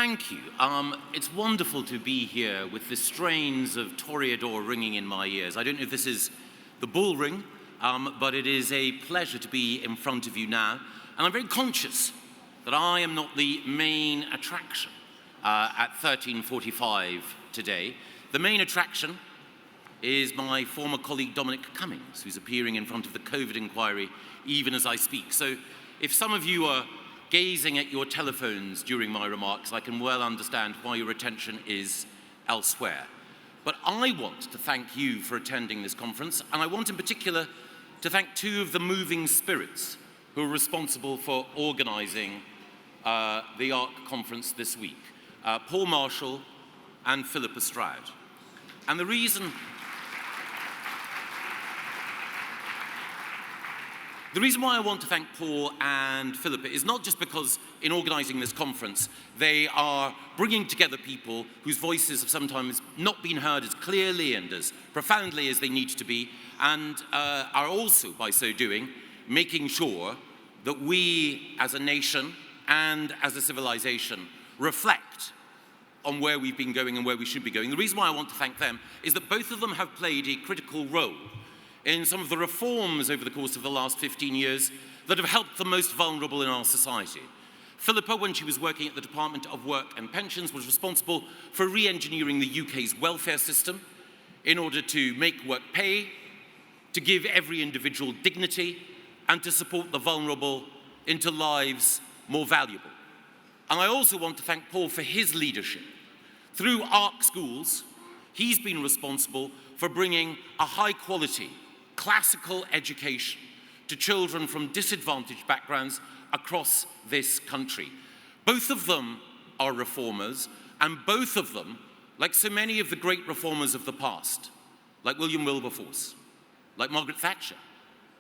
thank you. It's wonderful to be here with the strains of Toreador ringing in my ears. I don't know if this is the bull ring, but it is a pleasure to be in front of you now. And I'm very conscious that I am not the main attraction at 13:45 today. The main attraction is my former colleague Dominic Cummings, who's appearing in front of the COVID inquiry even as I speak. So if some of you are gazing at your telephones during my remarks, I can well understand why your attention is elsewhere. But I want to thank you for attending this conference, and I want in particular to thank two of the moving spirits who are responsible for organising the ARC conference this week, Paul Marshall and Philippa Stroud. And the reason why I want to thank Paul and Philippa is not just because in organising this conference they are bringing together people whose voices have sometimes not been heard as clearly and as profoundly as they need to be, and are also, by so doing, making sure that we as a nation and as a civilization reflect on where we've been going and where we should be going. The reason why I want to thank them is that both of them have played a critical role in some of the reforms over the course of the last 15 years that have helped the most vulnerable in our society. Philippa, when she was working at the Department of Work and Pensions, was responsible for re-engineering the UK's welfare system in order to make work pay, to give every individual dignity, and to support the vulnerable into lives more valuable. And I also want to thank Paul for his leadership. Through ARC schools, he's been responsible for bringing a high-quality classical education to children from disadvantaged backgrounds across this country. Both of them are reformers, and both of them, like so many of the great reformers of the past, like William Wilberforce, like Margaret Thatcher,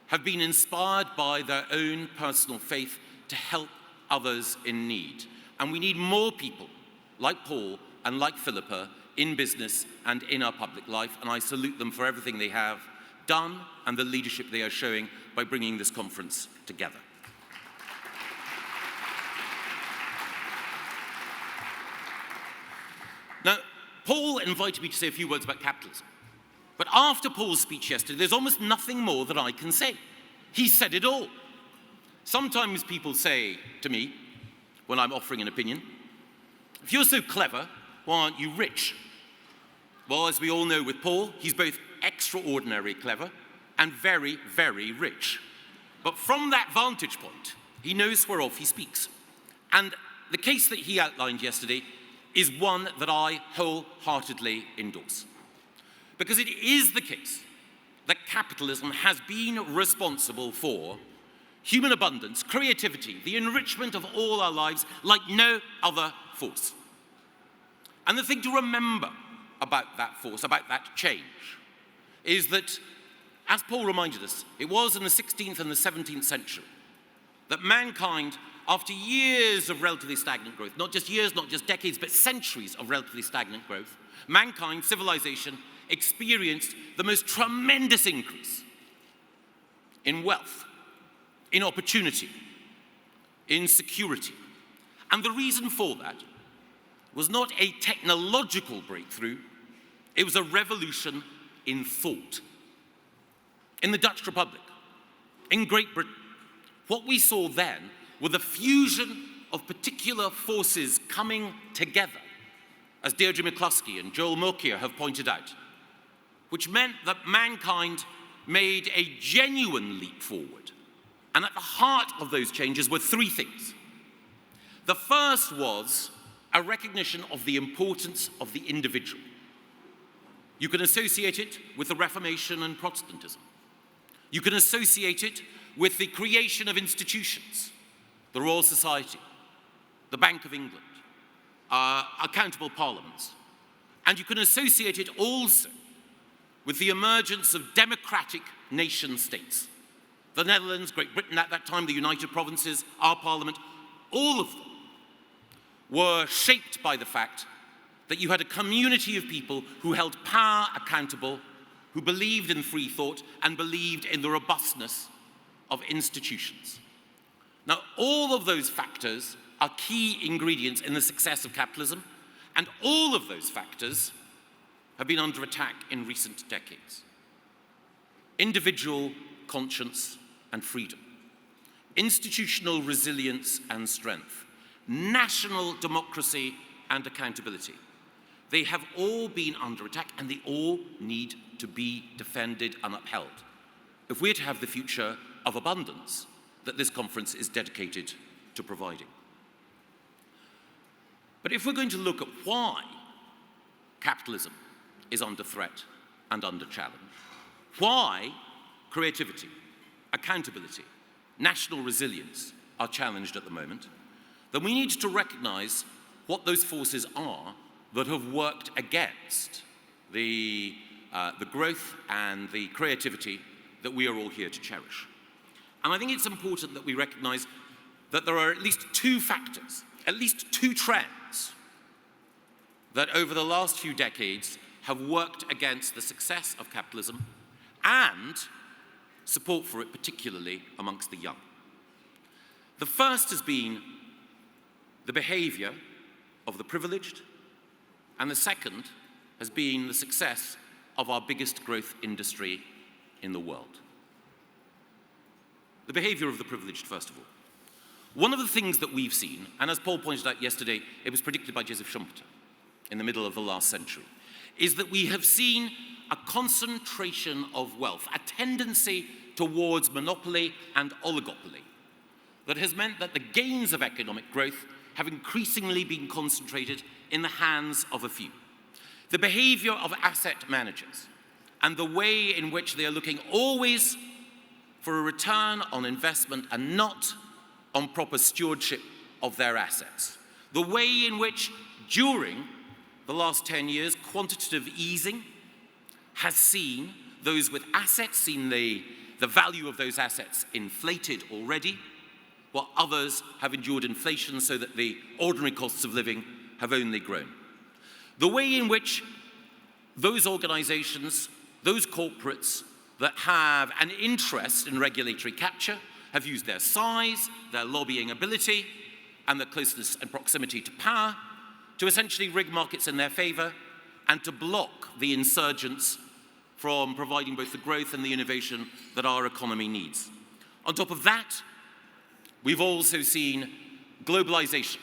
have been inspired by their own personal faith to help others in need. And we need more people like Paul and like Philippa in business and in our public life, and I salute them for everything they have done and the leadership they are showing by bringing this conference together. Now, Paul invited me to say a few words about capitalism. But after Paul's speech yesterday, there's almost nothing more that I can say. He said it all. Sometimes people say to me, when I'm offering an opinion, if you're so clever, why aren't you rich? Well, as we all know with Paul, he's both extraordinarily clever and very, very rich. But from that vantage point, he knows whereof he speaks. And the case that he outlined yesterday is one that I wholeheartedly endorse. Because it is the case that capitalism has been responsible for human abundance, creativity, the enrichment of all our lives like no other force. And the thing to remember about that force, about that change, is that, as Paul reminded us, it was in the 16th and the 17th century that mankind, after years of relatively stagnant growth, not just years, not just decades, but centuries of relatively stagnant growth, mankind, civilization, experienced the most tremendous increase in wealth, in opportunity, in security. And the reason for that was not a technological breakthrough, it was a revolution in thought. In the Dutch Republic, in Great Britain, what we saw then were the fusion of particular forces coming together, as Deirdre McCluskey and Joel Mokyr have pointed out, which meant that mankind made a genuine leap forward. And at the heart of those changes were three things. The first was a recognition of the importance of the individual. You can associate it with the Reformation and Protestantism. You can associate it with the creation of institutions, the Royal Society, the Bank of England, accountable parliaments. And you can associate it also with the emergence of democratic nation states. The Netherlands, Great Britain at that time, the United Provinces, our parliament, all of them were shaped by the fact that you had a community of people who held power accountable, who believed in free thought and believed in the robustness of institutions. Now, all of those factors are key ingredients in the success of capitalism, and all of those factors have been under attack in recent decades. Individual conscience and freedom, institutional resilience and strength, national democracy and accountability. They have all been under attack, and they all need to be defended and upheld if we're to have the future of abundance that this conference is dedicated to providing. But if we're going to look at why capitalism is under threat and under challenge, why creativity, accountability, national resilience are challenged at the moment, then we need to recognize what those forces are that have worked against the growth and the creativity that we are all here to cherish. And I think it's important that we recognize that there are at least two factors, at least two trends that over the last few decades have worked against the success of capitalism and support for it, particularly amongst the young. The first has been the behavior of the privileged, and the second has been the success of our biggest growth industry in the world. The behavior of the privileged, first of all. One of the things that we've seen, and as Paul pointed out yesterday, it was predicted by Joseph Schumpeter in the middle of the last century, is that we have seen a concentration of wealth, a tendency towards monopoly and oligopoly that has meant that the gains of economic growth have increasingly been concentrated in the hands of a few. The behavior of asset managers and the way in which they are looking always for a return on investment and not on proper stewardship of their assets. The way in which, during the last 10 years, quantitative easing has seen those with assets, seen the value of those assets inflated already, while others have endured inflation so that the ordinary costs of living have only grown. The way in which those organizations, those corporates that have an interest in regulatory capture have used their size, their lobbying ability, and their closeness and proximity to power to essentially rig markets in their favor and to block the insurgents from providing both the growth and the innovation that our economy needs. On top of that, we've also seen globalization,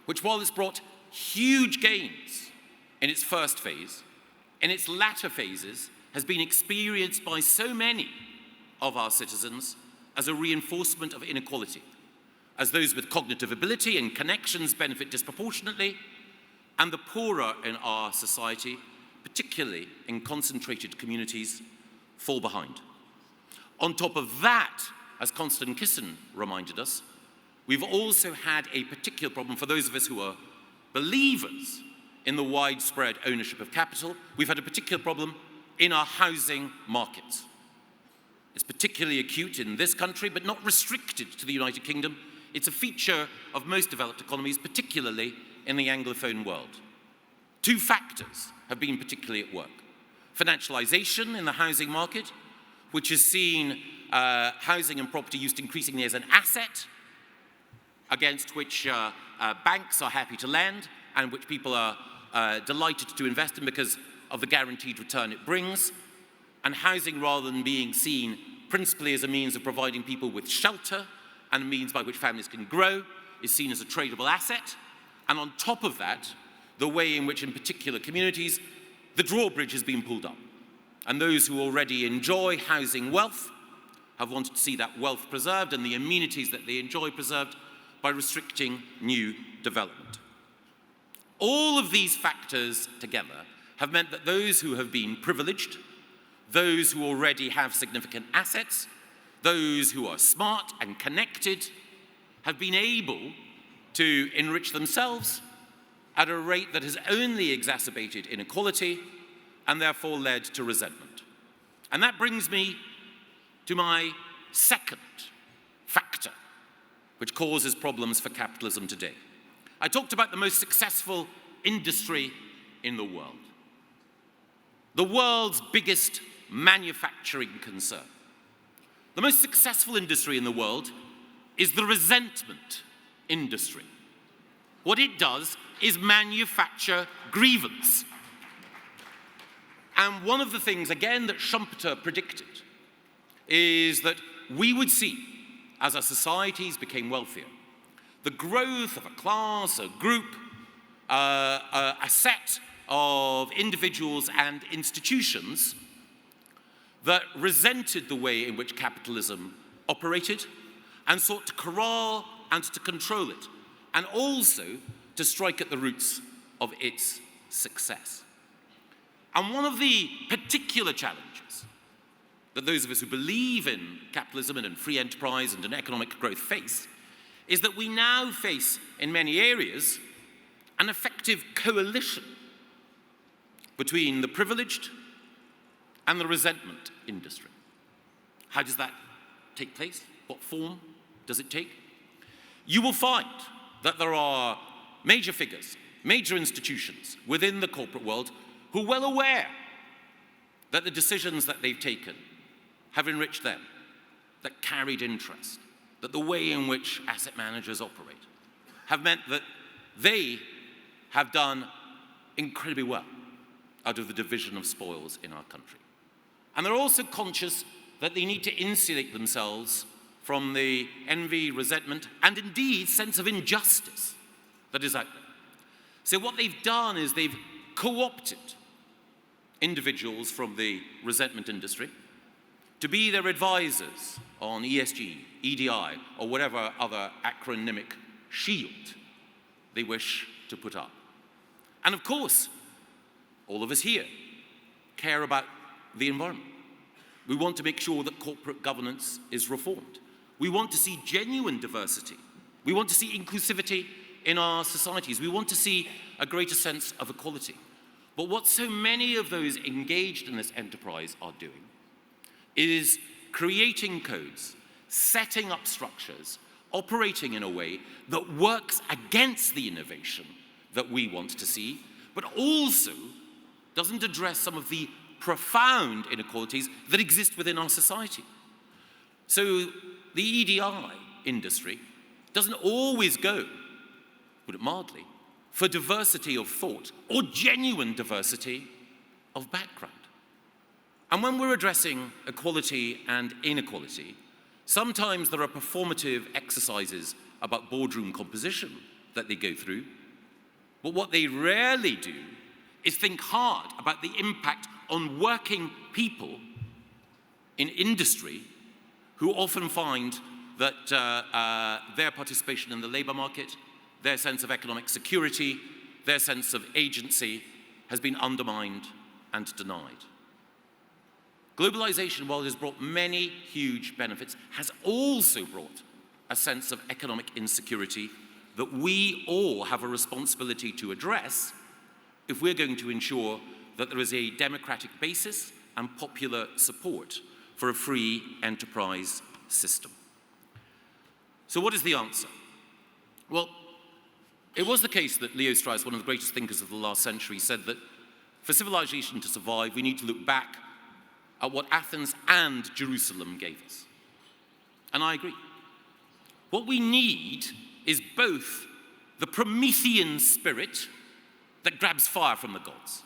which, while it's brought huge gains in its first phase, in its latter phases has been experienced by so many of our citizens as a reinforcement of inequality, as those with cognitive ability and connections benefit disproportionately, and the poorer in our society, particularly in concentrated communities, fall behind. On top of that, as Constance Kissen reminded us, we've also had a particular problem for those of us who are believers in the widespread ownership of capital. We've had a particular problem in our housing markets. It's particularly acute in this country, but not restricted to the United Kingdom. It's a feature of most developed economies, particularly in the Anglophone world. Two factors have been particularly at work. Financialization in the housing market, which has seen housing and property used increasingly as an asset against which banks are happy to lend and which people are delighted to invest in because of the guaranteed return it brings. And housing, rather than being seen principally as a means of providing people with shelter and a means by which families can grow, is seen as a tradable asset. And on top of that, the way in which, in particular communities, the drawbridge has been pulled up. And those who already enjoy housing wealth have wanted to see that wealth preserved and the amenities that they enjoy preserved by restricting new development. All of these factors together have meant that those who have been privileged, those who already have significant assets, those who are smart and connected, have been able to enrich themselves at a rate that has only exacerbated inequality and therefore led to resentment. And that brings me to my second factor, which causes problems for capitalism today. I talked about the most successful industry in the world. The world's biggest manufacturing concern. The most successful industry in the world is the resentment industry. What it does is manufacture grievance. And one of the things, again, that Schumpeter predicted is that we would see, as our societies became wealthier, the growth of a class, a group, a set of individuals and institutions that resented the way in which capitalism operated and sought to corral and to control it, and also to strike at the roots of its success. And one of the particular challenges that those of us who believe in capitalism and in free enterprise and in economic growth face is that we now face, in many areas, an effective coalition between the privileged and the resentment industry. How does that take place? What form does it take? You will find that there are major figures, major institutions within the corporate world who are well aware that the decisions that they've taken have enriched them, that carried interest, that the way in which asset managers operate have meant that they have done incredibly well out of the division of spoils in our country. And they're also conscious that they need to insulate themselves from the envy, resentment, and indeed sense of injustice that is out there. So what they've done is they've co-opted individuals from the resentment industry to be their advisors on ESG, EDI, or whatever other acronymic shield they wish to put up. And of course, all of us here care about the environment. We want to make sure that corporate governance is reformed. We want to see genuine diversity. We want to see inclusivity in our societies. We want to see a greater sense of equality. But what so many of those engaged in this enterprise are doing is creating codes, setting up structures, operating in a way that works against the innovation that we want to see, but also doesn't address some of the profound inequalities that exist within our society. So the EDI industry doesn't always go, put it mildly, for diversity of thought or genuine diversity of background. And when we're addressing equality and inequality, sometimes there are performative exercises about boardroom composition that they go through, but what they rarely do is think hard about the impact on working people in industry who often find that their participation in the labor market, their sense of economic security, their sense of agency has been undermined and denied. Globalization, while it has brought many huge benefits, has also brought a sense of economic insecurity that we all have a responsibility to address if we're going to ensure that there is a democratic basis and popular support for a free enterprise system. So what is the answer? Well, it was the case that Leo Strauss, one of the greatest thinkers of the last century, said that for civilization to survive, we need to look back at what Athens and Jerusalem gave us. And I agree. What we need is both the Promethean spirit that grabs fire from the gods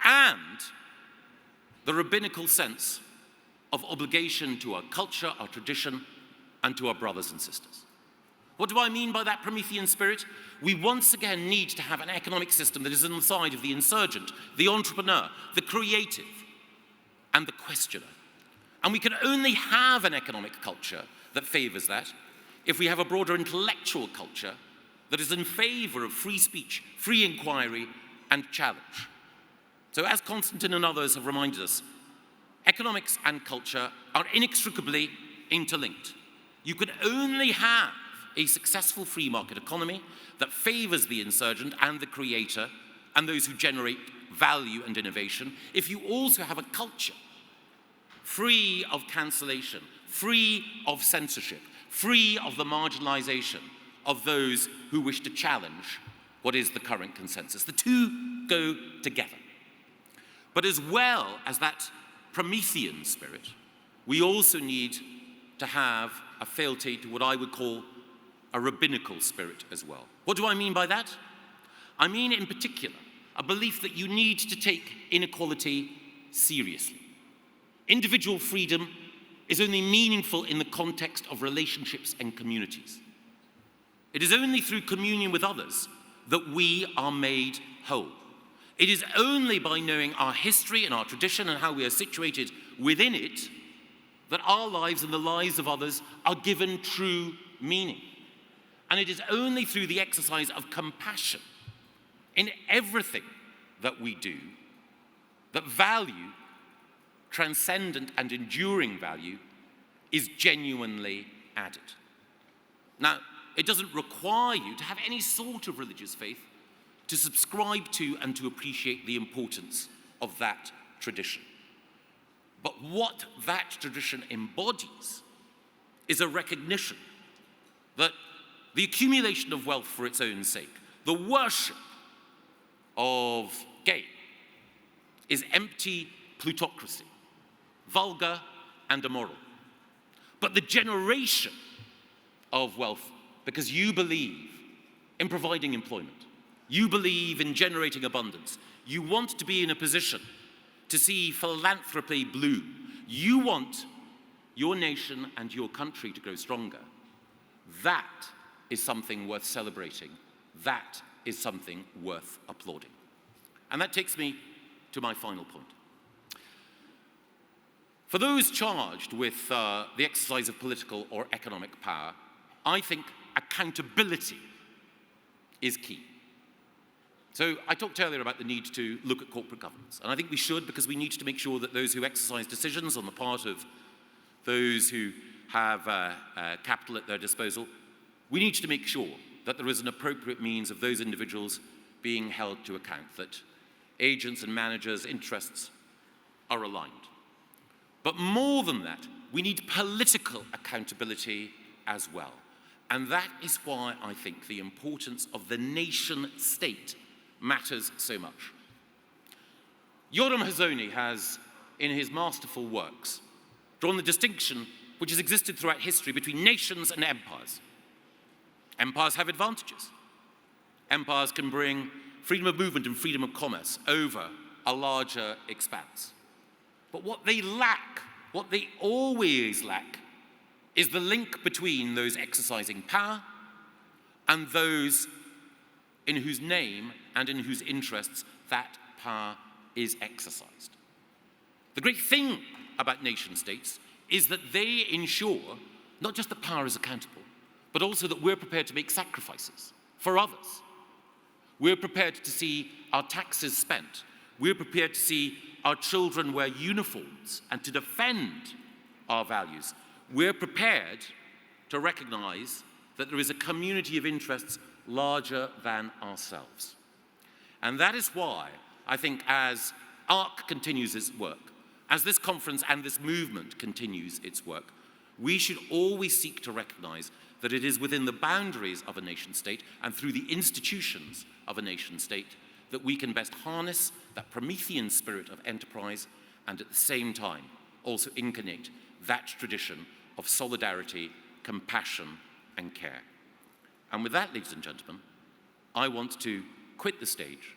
and the rabbinical sense of obligation to our culture, our tradition, and to our brothers and sisters. What do I mean by that Promethean spirit? We once again need to have an economic system that is on the side of the insurgent, the entrepreneur, the creative, and the questioner. And we can only have an economic culture that favors that if we have a broader intellectual culture that is in favor of free speech, free inquiry, and challenge. So as Constantine and others have reminded us, economics and culture are inextricably interlinked. You can only have a successful free market economy that favors the insurgent and the creator and those who generate value and innovation if you also have a culture free of cancellation, free of censorship, free of the marginalization of those who wish to challenge what is the current consensus. The two go together. But as well as that Promethean spirit, we also need to have a fealty to what I would call a rabbinical spirit as well. What do I mean by that? I mean, in particular, a belief that you need to take inequality seriously. Individual freedom is only meaningful in the context of relationships and communities. It is only through communion with others that we are made whole. It is only by knowing our history and our tradition and how we are situated within it that our lives and the lives of others are given true meaning. And it is only through the exercise of compassion in everything that we do that value, transcendent and enduring value, is genuinely added. Now, it doesn't require you to have any sort of religious faith to subscribe to and to appreciate the importance of that tradition. But what that tradition embodies is a recognition that the accumulation of wealth for its own sake, the worship of gain, is empty plutocracy, vulgar and immoral. But the generation of wealth, because you believe in providing employment, you believe in generating abundance, you want to be in a position to see philanthropy bloom, you want your nation and your country to grow stronger, that is something worth celebrating. That is something worth applauding. And that takes me to my final point. For those charged with the exercise of political or economic power, I think accountability is key. So I talked earlier about the need to look at corporate governance, and I think we should, because we need to make sure that those who exercise decisions on the part of those who have capital at their disposal, we need to make sure that there is an appropriate means of those individuals being held to account, that agents and managers' interests are aligned. But more than that, we need political accountability as well. And that is why I think the importance of the nation state matters so much. Yoram Hazony has, in his masterful works, drawn the distinction which has existed throughout history between nations and empires. Empires have advantages. Empires can bring freedom of movement and freedom of commerce over a larger expanse. But what they lack, what they always lack, is the link between those exercising power and those in whose name and in whose interests that power is exercised. The great thing about nation states is that they ensure not just that power is accountable, but also that we're prepared to make sacrifices for others. We're prepared to see our taxes spent. We're prepared to see our children wear uniforms and to defend our values. We're prepared to recognize that there is a community of interests larger than ourselves. And that is why I think as ARC continues its work, as this conference and this movement continues its work, we should always seek to recognize that it is within the boundaries of a nation state and through the institutions of a nation state that we can best harness that Promethean spirit of enterprise and at the same time also incarnate that tradition of solidarity, compassion, and care. And with that, ladies and gentlemen, I want to quit the stage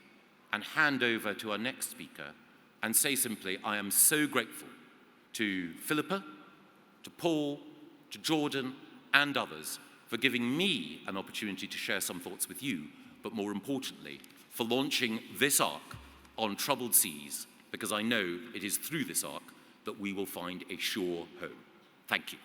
and hand over to our next speaker and say simply, I am so grateful to Philippa, to Paul, to Jordan, and others for giving me an opportunity to share some thoughts with you, but more importantly, for launching this arc on troubled seas, because I know it is through this arc that we will find a sure home. Thank you.